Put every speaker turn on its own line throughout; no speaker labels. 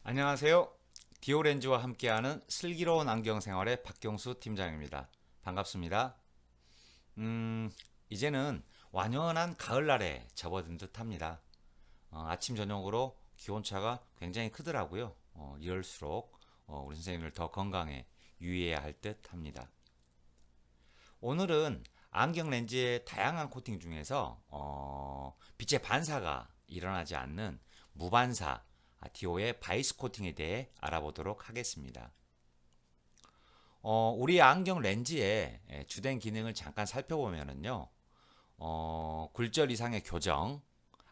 안녕하세요. 디오렌즈와 함께하는 슬기로운 안경 생활의 박경수 팀장입니다. 반갑습니다. 이제는 완연한 가을날에 접어든 듯 합니다. 아침, 저녁으로 기온차가 굉장히 크더라고요. 이럴수록 우리 선생님을 더 건강에 유의해야 할 듯 합니다. 오늘은 안경 렌즈의 다양한 코팅 중에서 빛의 반사가 일어나지 않는 무반사 DO의 바이스 코팅에 대해 알아보도록 하겠습니다. 우리 안경 렌즈의 주된 기능을 잠깐 살펴보면은요, 굴절 이상의 교정,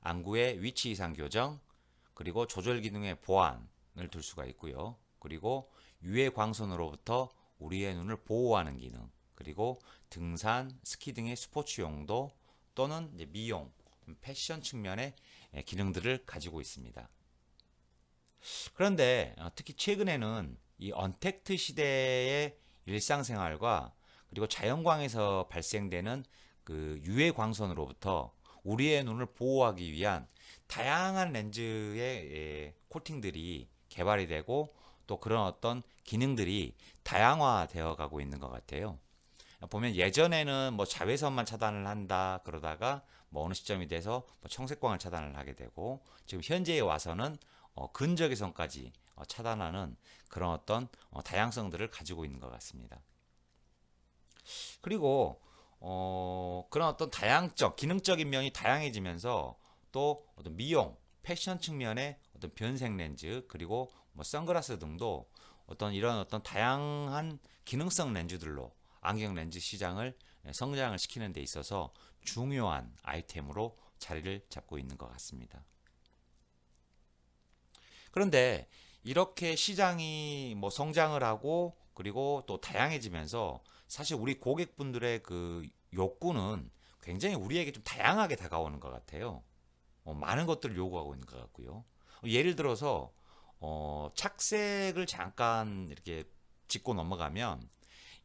안구의 위치 이상 교정, 그리고 조절 기능의 보완을 둘 수가 있고요. 그리고 유해 광선으로부터 우리의 눈을 보호하는 기능, 그리고 등산, 스키 등의 스포츠 용도 또는 이제 미용, 패션 측면의 기능들을 가지고 있습니다. 그런데 특히 최근에는 이 언택트 시대의 일상생활과 그리고 자연광에서 발생되는 그 유해 광선으로부터 우리의 눈을 보호하기 위한 다양한 렌즈의 코팅들이 개발이 되고 또 그런 어떤 기능들이 다양화되어 가고 있는 것 같아요. 보면 예전에는 뭐 자외선만 차단을 한다 그러다가 뭐 어느 시점이 돼서 뭐 청색광을 차단을 하게 되고 지금 현재에 와서는 근적외선까지 차단하는 그런 어떤 다양성들을 가지고 있는 것 같습니다. 그리고 그런 어떤 다양적 기능적인 면이 다양해지면서 또 어떤 미용, 패션 측면의 어떤 변색 렌즈 그리고 뭐 선글라스 등도 어떤 이런 어떤 다양한 기능성 렌즈들로 안경 렌즈 시장을 성장을 시키는 데 있어서 중요한 아이템으로 자리를 잡고 있는 것 같습니다. 그런데 이렇게 시장이 뭐 성장을 하고 그리고 또 다양해지면서 사실 우리 고객분들의 그 욕구는 굉장히 우리에게 좀 다양하게 다가오는 것 같아요. 많은 것들을 요구하고 있는 것 같고요. 예를 들어서 착색을 잠깐 이렇게 짚고 넘어가면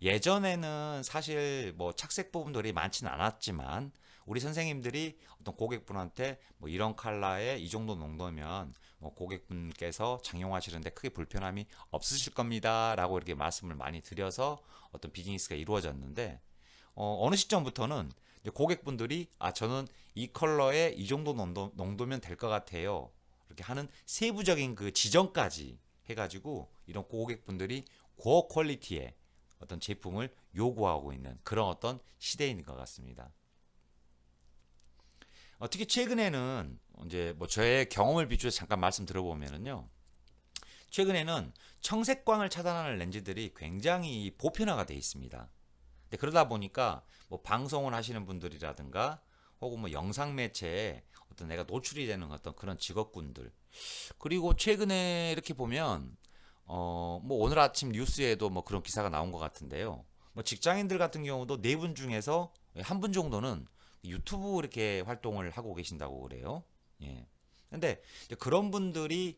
예전에는 사실 뭐 착색 부분들이 많지는 않았지만 우리 선생님들이 어떤 고객분한테 뭐 이런 컬러에 이 정도 농도면 뭐 고객분께서 착용하시는데 크게 불편함이 없으실 겁니다라고 이렇게 말씀을 많이 드려서 어떤 비즈니스가 이루어졌는데 어느 시점부터는 이제 고객분들이 저는 이 컬러에 이 정도 농도면 될 것 같아요. 이렇게 하는 세부적인 그 지정까지 해가지고 이런 고객분들이 고퀄 퀄리티의 어떤 제품을 요구하고 있는 그런 어떤 시대인 것 같습니다. 특히 최근에는 이제 뭐 저의 경험을 비추어서 잠깐 말씀 들어보면은요. 최근에는 청색광을 차단하는 렌즈들이 굉장히 보편화가 되어 있습니다. 근데 그러다 보니까 뭐 방송을 하시는 분들이라든가 혹은 뭐 영상 매체에 어떤 내가 노출이 되는 어떤 그런 직업군들 그리고 최근에 이렇게 보면 뭐 오늘 아침 뉴스에도 뭐 그런 기사가 나온 것 같은데요. 뭐 직장인들 같은 경우도 네 분 중에서 한 분 정도는 유튜브 이렇게 활동을 하고 계신다고 그래요. 예. 근데 그런 분들이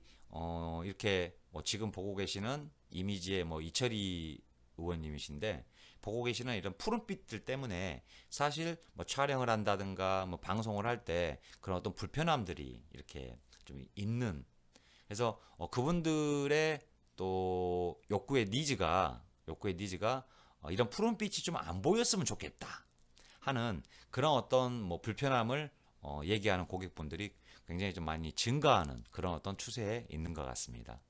이렇게 뭐 지금 보고 계시는 이미지의 뭐 이철희 의원님이신데 보고 계시는 이런 푸른빛들 때문에 사실 뭐 촬영을 한다든가 뭐 방송을 할 때 그런 어떤 불편함들이 이렇게 좀 있는 그래서 그분들의 또 욕구의 니즈가 이런 푸른빛이 좀 안 보였으면 좋겠다 하는 그런 어떤 뭐 불편함을 얘기하는 고객분들이 굉장히 좀 많이 증가하는 그런 어떤 추세에 있는 것 같습니다.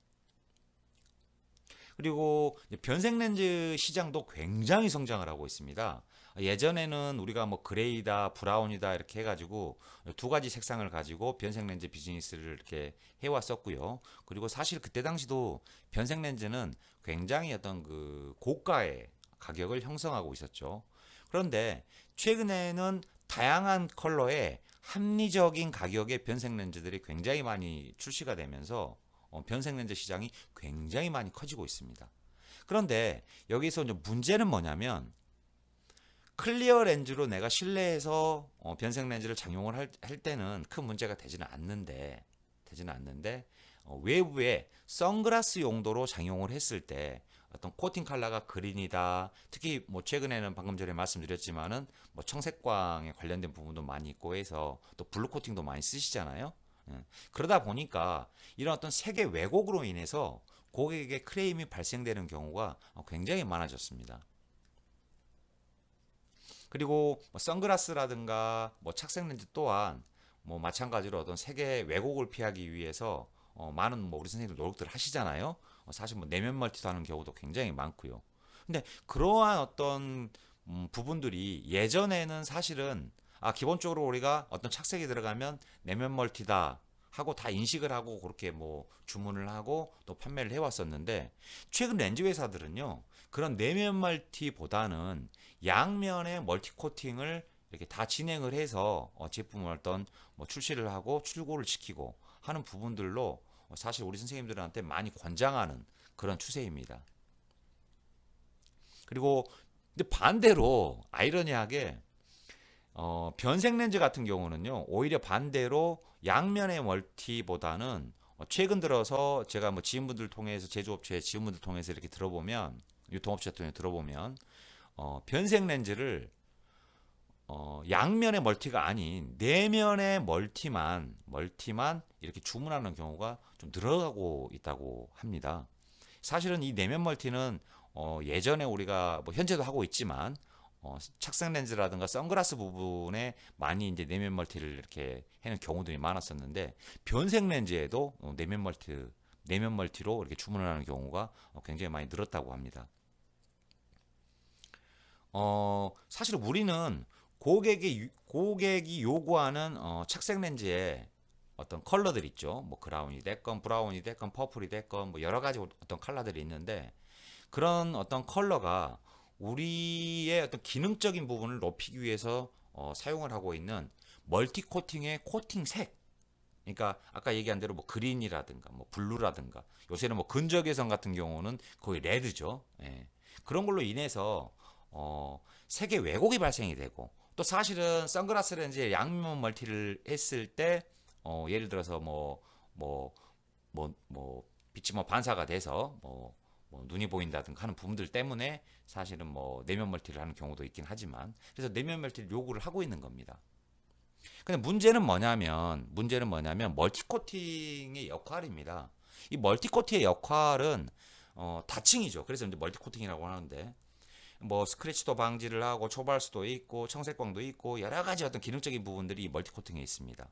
그리고 변색 렌즈 시장도 굉장히 성장을 하고 있습니다. 예전에는 우리가 뭐 그레이다, 브라운이다 이렇게 해가지고 두 가지 색상을 가지고 변색 렌즈 비즈니스를 이렇게 해왔었고요. 그리고 사실 그때 당시도 변색 렌즈는 굉장히 어떤 그 고가의 가격을 형성하고 있었죠. 그런데 최근에는 다양한 컬러의 합리적인 가격의 변색 렌즈들이 굉장히 많이 출시가 되면서 변색 렌즈 시장이 굉장히 많이 커지고 있습니다. 그런데 여기서 이제 문제는 뭐냐면 클리어 렌즈로 내가 실내에서 변색 렌즈를 착용을 할 때는 큰 문제가 되지는 않는데 외부에 선글라스 용도로 착용을 했을 때 어떤 코팅 컬러가 그린이다. 특히 뭐 최근에는 방금 전에 말씀드렸지만은 뭐 청색광에 관련된 부분도 많이 있고 해서 또 블루 코팅도 많이 쓰시잖아요. 예. 그러다 보니까 이런 어떤 세계 왜곡으로 인해서 고객에게 크레임이 발생되는 경우가 굉장히 많아졌습니다. 그리고 뭐 선글라스라든가 뭐 착색 렌즈 또한 뭐 마찬가지로 어떤 세계 왜곡을 피하기 위해서 많은 뭐 우리 선생님들 노력들을 하시잖아요. 사실 뭐 내면 멀티도 하는 경우도 굉장히 많고요. 근데 그러한 어떤 부분들이 예전에는 사실은 기본적으로 우리가 어떤 착색이 들어가면 내면 멀티다 하고 다 인식을 하고 그렇게 뭐 주문을 하고 또 판매를 해왔었는데 최근 렌즈 회사들은요 그런 내면 멀티보다는 양면의 멀티 코팅을 이렇게 다 진행을 해서 제품을 어떤 뭐 출시를 하고 출고를 시키고 하는 부분들로 사실 우리 선생님들한테 많이 권장하는 그런 추세입니다. 그리고 근데 반대로 아이러니하게 변색 렌즈 같은 경우는요 오히려 반대로 양면의 멀티보다는 최근 들어서 제가 뭐 지인분들 통해서 제조업체 지인분들 통해서 이렇게 들어보면 유통업체 통해 들어보면 변색 렌즈를 양면의 멀티가 아닌 내면의 멀티만 이렇게 주문하는 경우가 좀 늘어가고 있다고 합니다. 사실은 이 내면 멀티는 예전에 우리가 뭐 현재도 하고 있지만 착색 렌즈라든가 선글라스 부분에 많이 이제 내면 멀티를 이렇게 하는 경우들이 많았었는데 변색 렌즈에도 내면 멀티로 이렇게 주문을 하는 경우가 굉장히 많이 늘었다고 합니다. 사실 우리는 고객이 요구하는 착색 렌즈의 어떤 컬러들 있죠. 뭐 그라운이 됐건 브라운이 됐건 퍼플이 됐건 뭐 여러 가지 어떤 컬러들이 있는데 그런 어떤 컬러가 우리의 어떤 기능적인 부분을 높이기 위해서 사용을 하고 있는 멀티 코팅의 코팅색. 그러니까 아까 얘기한 대로 뭐 그린이라든가 뭐 블루라든가 요새는 뭐 근적외선 같은 경우는 거의 레드죠. 예. 그런 걸로 인해서 색의 왜곡이 발생이 되고 또 사실은 선글라스 렌즈에 양면 멀티를 했을 때 예를 들어서 빛이 뭐 반사가 돼서 뭐 눈이 보인다든가 하는 부분들 때문에 사실은 뭐 내면 멀티를 하는 경우도 있긴 하지만 그래서 내면 멀티를 요구를 하고 있는 겁니다. 근데 문제는 뭐냐면 멀티 코팅의 역할입니다. 이 멀티 코팅의 역할은 다층이죠. 그래서 이제 멀티 코팅이라고 하는데 뭐 스크래치도 방지를 하고 초발수도 있고 청색광도 있고 여러 가지 어떤 기능적인 부분들이 이 멀티 코팅에 있습니다.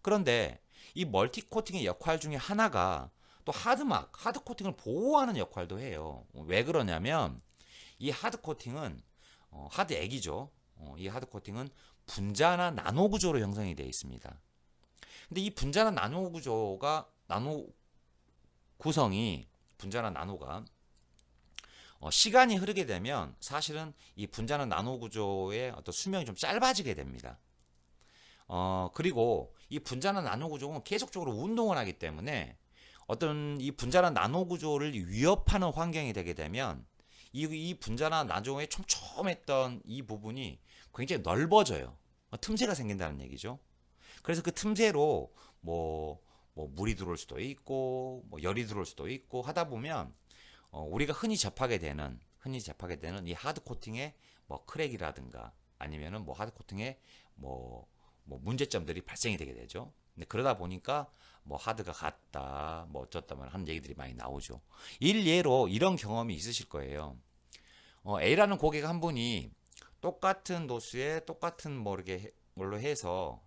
그런데 이 멀티 코팅의 역할 중에 하나가 또 하드 코팅을 보호하는 역할도 해요. 왜 그러냐면 이 하드 코팅은 하드 액이죠. 이 하드 코팅은 분자나 나노 구조로 형성이 되어 있습니다. 근데 이 나노 구성이 분자나 나노가 시간이 흐르게 되면 사실은 이 분자나 나노 구조의 어떤 수명이 좀 짧아지게 됩니다. 그리고 이 분자나 나노 구조는 계속적으로 운동을 하기 때문에 어떤 이 분자나 나노 구조를 위협하는 환경이 되게 되면 이 분자나 나노의 촘촘했던 이 부분이 굉장히 넓어져요. 틈새가 생긴다는 얘기죠. 그래서 그 틈새로 뭐 물이 들어올 수도 있고 뭐 열이 들어올 수도 있고 하다 보면 우리가 흔히 접하게 되는 이 하드 코팅의 뭐 크랙이라든가 아니면은 뭐 하드 코팅의 뭐 문제점들이 발생이 되게 되죠. 근데 그러다 보니까 뭐 하드가 같다, 뭐 어쩌다만 하는 얘기들이 많이 나오죠. 일예로 이런 경험이 있으실 거예요. A라는 고객 한 분이 똑같은 도수에 똑같은 뭐 이렇게 걸로 해서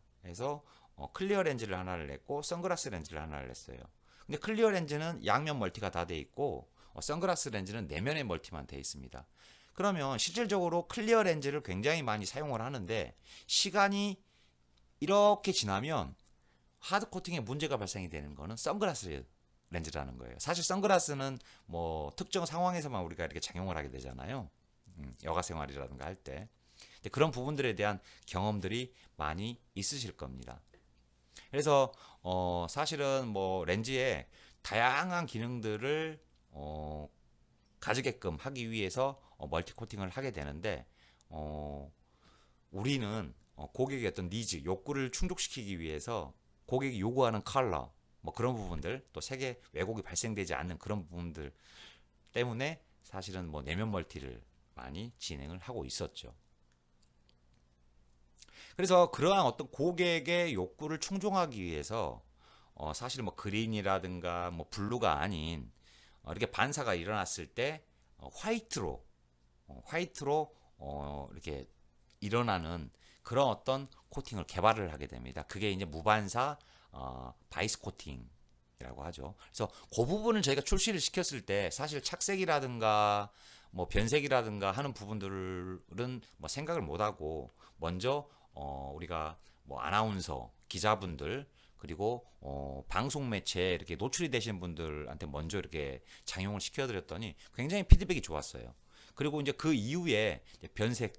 클리어 렌즈를 하나를 냈고 선글라스 렌즈를 하나를 냈어요. 근데 클리어 렌즈는 양면 멀티가 다 돼 있고 선글라스 렌즈는 내면의 멀티만 돼 있습니다. 그러면 실질적으로 클리어 렌즈를 굉장히 많이 사용을 하는데 시간이 이렇게 지나면 하드 코팅에 문제가 발생이 되는 거는 선글라스 렌즈라는 거예요. 사실 선글라스는 뭐 특정 상황에서만 우리가 이렇게 착용을 하게 되잖아요. 여가 생활이라든가 할 때. 근데 그런 부분들에 대한 경험들이 많이 있으실 겁니다. 그래서 사실은 뭐 렌즈에 다양한 기능들을 가지게끔 하기 위해서 멀티 코팅을 하게 되는데 우리는 고객의 어떤 니즈, 욕구를 충족시키기 위해서 고객이 요구하는 컬러, 뭐 그런 부분들, 또 색의 왜곡이 발생되지 않는 그런 부분들 때문에 사실은 뭐 내면 멀티를 많이 진행을 하고 있었죠. 그래서 그러한 어떤 고객의 욕구를 충족하기 위해서 사실 뭐 그린이라든가 뭐 블루가 아닌 이렇게 반사가 일어났을 때 화이트로 이렇게 일어나는 그런 어떤 코팅을 개발을 하게 됩니다. 그게 이제 무반사 바이스 코팅이라고 하죠. 그래서 그 부분을 저희가 출시를 시켰을 때 사실 착색이라든가 뭐 변색이라든가 하는 부분들은 뭐 생각을 못 하고 먼저 우리가 뭐 아나운서 기자분들 그리고 방송 매체에 이렇게 노출이 되신 분들한테 먼저 이렇게 장용을 시켜드렸더니 굉장히 피드백이 좋았어요. 그리고 이제 그 이후에 이제 변색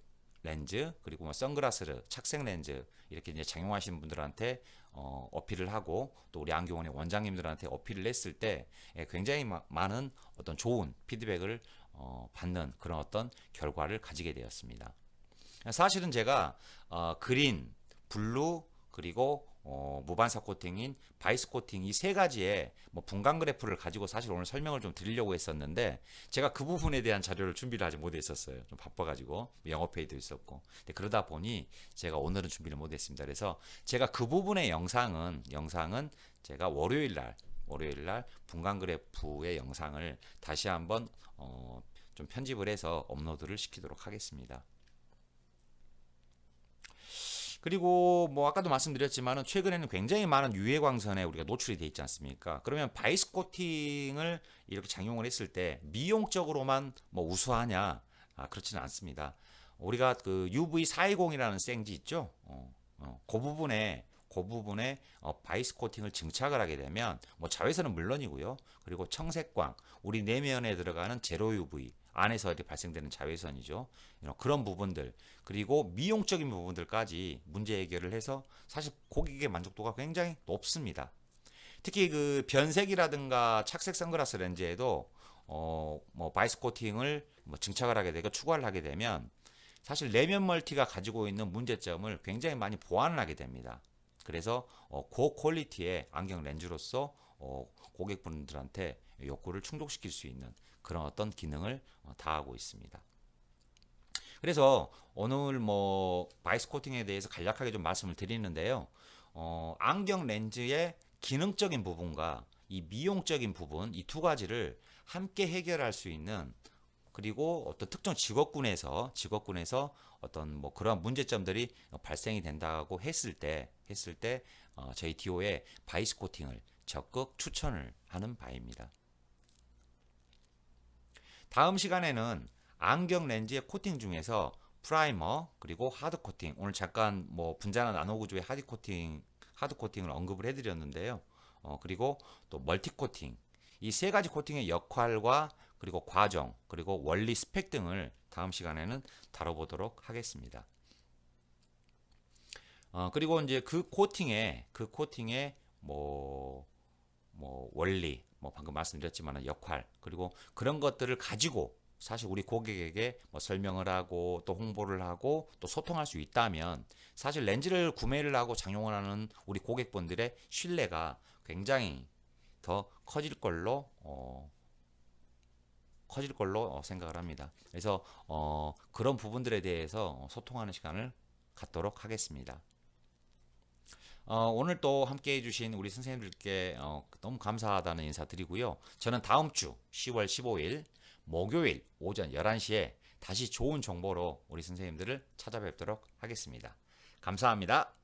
렌즈 그리고 뭐 선글라스 착색 렌즈 이렇게 이제 장용하시는 분들한테 어필을 하고 또 우리 안경원의 원장님들한테 어필을 했을 때 굉장히 많은 어떤 좋은 피드백을 받는 그런 어떤 결과를 가지게 되었습니다. 사실은 제가 그린, 블루 그리고 무반사 코팅인 바이스 코팅 이 세 가지의 뭐 분광 그래프를 가지고 사실 오늘 설명을 좀 드리려고 했었는데 제가 그 부분에 대한 자료를 준비를 하지 못했었어요. 좀 바빠가지고 영업회의도 있었고. 근데 그러다 보니 제가 오늘은 준비를 못했습니다. 그래서 제가 그 부분의 영상은 제가 월요일 날 분광 그래프의 영상을 다시 한번 좀 편집을 해서 업로드를 시키도록 하겠습니다. 그리고 뭐 아까도 말씀드렸지만은 최근에는 굉장히 많은 유해 광선에 우리가 노출이 돼 있지 않습니까? 그러면 바이스 코팅을 이렇게 장용을 했을 때 미용적으로만 뭐 우수하냐? 그렇지는 않습니다. 우리가 그 UV420이라는 생지 있죠? 그 부분에 바이스 코팅을 증착을 하게 되면 뭐 자외선은 물론이고요. 그리고 청색광, 우리 내면에 들어가는 제로 UV 안에서 이렇게 발생되는 자외선이죠. 그런 부분들 그리고 미용적인 부분들까지 문제 해결을 해서 사실 고객의 만족도가 굉장히 높습니다. 특히 그 변색이라든가 착색 선글라스 렌즈에도 뭐 바이스 코팅을 뭐 증착을 하게 되고 추가를 하게 되면 사실 내면 멀티가 가지고 있는 문제점을 굉장히 많이 보완을 하게 됩니다. 그래서 고퀄리티의 안경 렌즈로서 고객분들한테 욕구를 충족시킬 수 있는 그런 어떤 기능을 다하고 있습니다. 그래서 오늘 뭐 바이스 코팅에 대해서 간략하게 좀 말씀을 드리는데요. 안경 렌즈의 기능적인 부분과 이 미용적인 부분 이 두 가지를 함께 해결할 수 있는 그리고 어떤 특정 직업군에서 어떤 뭐 그러한 문제점들이 발생이 된다고 했을 때 저희 디오의 바이스 코팅을 적극 추천을 하는 바입니다. 다음 시간에는 안경 렌즈의 코팅 중에서 프라이머 그리고 하드 코팅 오늘 잠깐 뭐 분자나 나노 구조의 하드 코팅을 언급을 해드렸는데요. 그리고 또 멀티 코팅 이 세 가지 코팅의 역할과 그리고 과정 그리고 원리 스펙 등을 다음 시간에는 다뤄보도록 하겠습니다. 그리고 이제 그 코팅의 뭐 원리 뭐 방금 말씀드렸지만 역할 그리고 그런 것들을 가지고 사실 우리 고객에게 뭐 설명을 하고 또 홍보를 하고 또 소통할 수 있다면 사실 렌즈를 구매를 하고 장용을 하는 우리 고객분들의 신뢰가 굉장히 더 커질 걸로 생각을 합니다. 그래서 그런 부분들에 대해서 소통하는 시간을 갖도록 하겠습니다. 오늘 또 함께 해주신 우리 선생님들께 너무 감사하다는 인사 드리고요. 저는 다음 주 10월 15일 목요일 오전 11시에 다시 좋은 정보로 우리 선생님들을 찾아뵙도록 하겠습니다. 감사합니다.